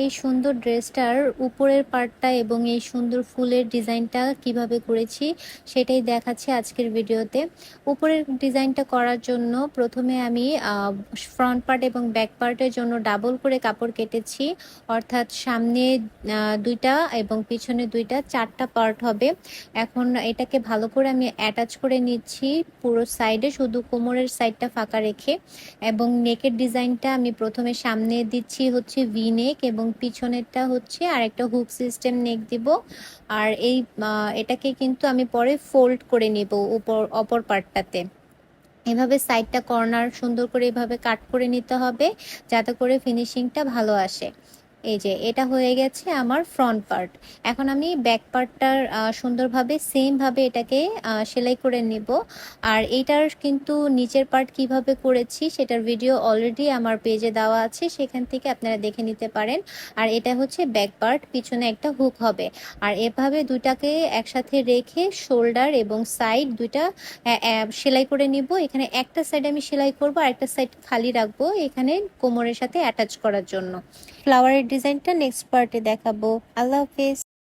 এই সুন্দর ড্রেসটার উপরের পার্টটা এবং এই সুন্দর ফুলের ডিজাইনটা কিভাবে করেছি সেটাই দেখাচ্ছি আজকের ভিডিওতে। উপরের ডিজাইনটা করার জন্য প্রথমে আমি ফ্রন্ট পার্ট এবং ব্যাক পার্টের জন্য ডাবল করে কাপড় কেটেছি, অর্থাৎ সামনে দুইটা এবং পিছনে দুইটা, চারটা পার্ট হবে। এখন এটাকে ভালো করে আমি অ্যাটাচ করে নিচ্ছি পুরো সাইডে, শুধু কোমরের সাইডটা ফাঁকা রেখে। এবং নেকের ডিজাইনটা আমি প্রথমে সামনে দিচ্ছি হচ্ছে ভি নেক এবং পিছনেরটা হচ্ছে আর একটা হুক সিস্টেম নেক দিব। আর এটাকে কিন্তু আমি পরে ফোল্ড করে নিব অপর পার্টটাতে। এভাবে সাইডটা কর্নার সুন্দর করে এভাবে কাট করে নিতে হবে যাতে করে ফিনিশিংটা ভালো আসে। এই যে এটা হয়ে গেছে আমার ফ্রন্ট পার্ট। এখন আমি ব্যাক পার্টটার সুন্দরভাবে সেমভাবে এটাকে সেলাই করে নেব। আর এইটার কিন্তু নিচের পার্ট কিভাবে করেছি সেটার ভিডিও অলরেডি আমার পেজে দেওয়া আছে, সেখান থেকে আপনারা দেখে নিতে পারেন। আর এটা হচ্ছে ব্যাক পার্ট, পিছনে একটা হুক হবে। আর এভাবে দুটাকে একসাথে রেখে শোল্ডার এবং সাইড দুইটা সেলাই করে নিব। এখানে একটা সাইড আমি সেলাই করব আর একটা সাইড খালি রাখবো এখানে কোমরের সাথে অ্যাটাচ করার জন্য। ফ্লাওয়ারের ডিজাইনটা নেক্সট পার্টে দেখাবো। আল্লাহ হাফেজ।